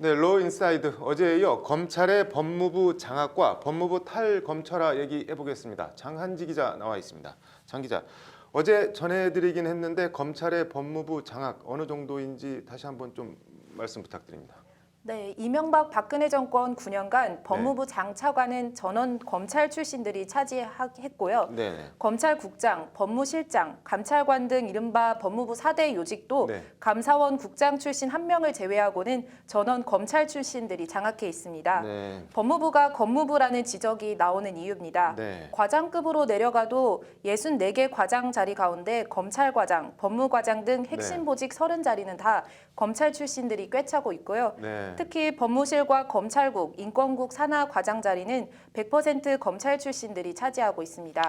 네, 로 인사이드 어제에 이어 검찰의 법무부 장악과 법무부 탈검찰화 얘기해 보겠습니다. 장한지 기자 나와 있습니다. 장 기자, 어제 전해드리긴 했는데 검찰의 법무부 장악 어느 정도인지 다시 한번 좀 말씀 부탁드립니다. 네, 이명박 박근혜 정권 9년간 법무부 장차관은 전원 검찰 출신들이 차지했고요. 네. 검찰국장, 법무실장, 감찰관 등 이른바 법무부 4대 요직도 네. 감사원 국장 출신 1명을 제외하고는 전원 검찰 출신들이 장악해 있습니다. 네. 법무부가 검무부라는 지적이 나오는 이유입니다. 네. 과장급으로 내려가도 64개 과장 자리 가운데 검찰과장, 법무과장 등 핵심 네. 보직 30자리는 다 검찰 출신들이 꿰차고 있고요. 네. 특히 법무실과 검찰국, 인권국 산하 과장 자리는 100% 검찰 출신들이 차지하고 있습니다.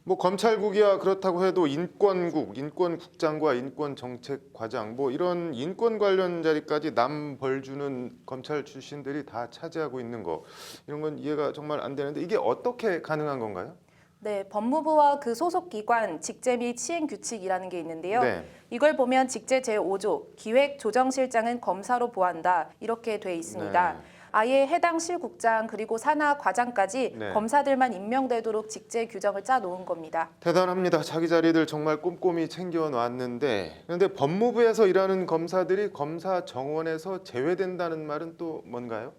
뭐 검찰국이야 그렇다고 해도 인권국, 인권국장과 인권정책과장 뭐 이런 인권 관련 자리까지 남 벌주는 검찰 출신들이 다 차지하고 있는 거 이런 건 이해가 정말 안 되는데 이게 어떻게 가능한 건가요? 네, 법무부와 그 소속 기관 직제 및 시행 규칙이라는 게 있는데요. 네. 이걸 보면 직제 제5조 기획조정실장은 검사로 보한다 이렇게 돼 있습니다. 네. 아예 해당 실국장 그리고 산하 과장까지 네. 검사들만 임명되도록 직제 규정을 짜 놓은 겁니다. 대단합니다. 자기 자리들 정말 꼼꼼히 챙겨놨는데 그런데 법무부에서 일하는 검사들이 검사 정원에서 제외된다는 말은 또 뭔가요?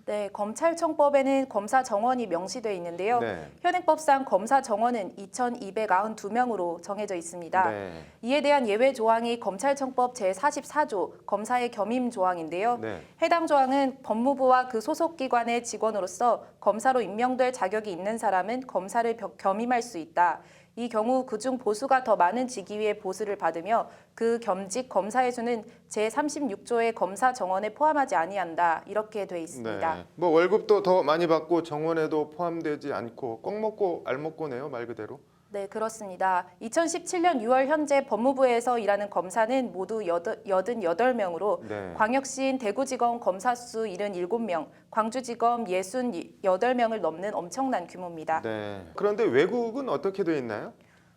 네, 검찰청법에는 검사 정원이 명시되어 있는데요. 네. 현행법상 검사 정원은 2,292명으로 정해져 있습니다. 네. 이에 대한 예외 조항이 검찰청법 제44조 검사의 겸임 조항인데요. 네. 해당 조항은 법무부와 그 소속 기관의 직원으로서 검사로 임명될 자격이 있는 사람은 검사를 겸임할 수 있다. 이 경우 그중 보수가 더 많은 직위의 보수를 받으며 그 겸직 검사의 수는 제36조의 검사 정원에 포함하지 아니한다. 이렇게 돼 있습니다. 네. 뭐 월급도 더 많이 받고 정원에도 포함되지 않고 꼭 먹고 알 먹고네요, 말 그대로. 네, 그렇습니다. 2017년 6월 현재 법무부에서 일하는 검사는 모두 88명으로 네. 광역시인 대구지검 검사 수 77명, 광주지검 68명을 넘는 엄청난 규모입니다. 네. 그런데 외국은 어떻게 돼 있나요?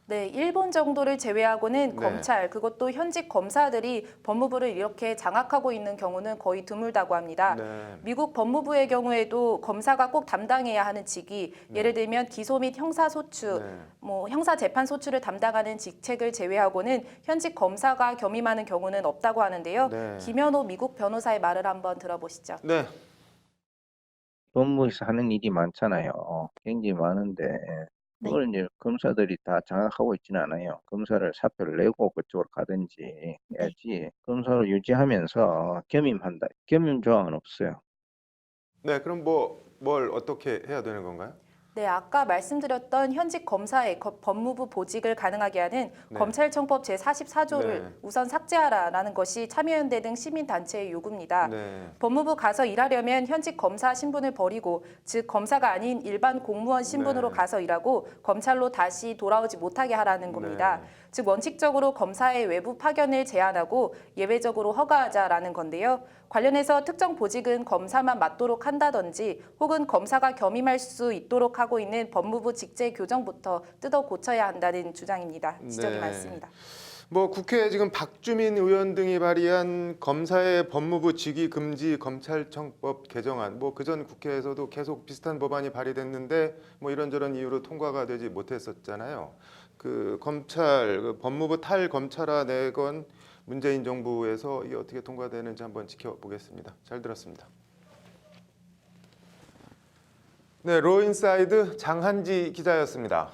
네, 일본 정도를 제외하고는 네. 검찰, 그것도 현직 검사들이 법무부를 이렇게 장악하고 있는 경우는 거의 드물다고 합니다. 네. 미국 법무부의 경우에도 검사가 꼭 담당해야 하는 직위, 예를 들면 기소 및 형사소추, 네. 형사재판소추를 담당하는 직책을 제외하고는 현직 검사가 겸임하는 경우는 없다고 하는데요. 네. 김현호 미국 변호사의 말을 한번 들어보시죠. 네. 법무부에서 하는 일이 많잖아요. 굉장히 많은데 그걸 이제 검사들이 다 장악하고 있지는 않아요. 검사를 사표를 내고 그쪽으로 가든지 해야지. 검사로 유지하면서 겸임한다. 겸임 조항은 없어요. 네, 그럼 뭘 어떻게 해야 되는 건가요? 네, 아까 말씀드렸던 현직 검사의 법무부 보직을 가능하게 하는 네. 검찰청법 제44조를 네. 우선 삭제하라라는 것이 참여연대 등 시민단체의 요구입니다. 네. 법무부 가서 일하려면 현직 검사 신분을 버리고 즉 검사가 아닌 일반 공무원 신분으로 네. 가서 일하고 검찰로 다시 돌아오지 못하게 하라는 겁니다. 즉 원칙적으로 검사의 외부 파견을 제한하고 예외적으로 허가하자라는 건데요. 관련해서 특정 보직은 검사만 맡도록 한다든지 혹은 검사가 겸임할 수 있도록 하고 있는 법무부 직제 교정부터 뜯어 고쳐야 한다는 주장입니다. 지적이 네. 많습니다. 뭐 국회에 지금 박주민 의원 등이 발의한 검사의 법무부 직위 금지 검찰청법 개정안 뭐 그전 국회에서도 계속 비슷한 법안이 발의됐는데 뭐 이런저런 이유로 통과가 되지 못했었잖아요. 그 검찰 그 법무부 탈검찰화 내건 문재인 정부에서 이게 어떻게 통과되는지 한번 지켜보겠습니다. 잘 들었습니다. 네, 로인사이드 장한지 기자였습니다.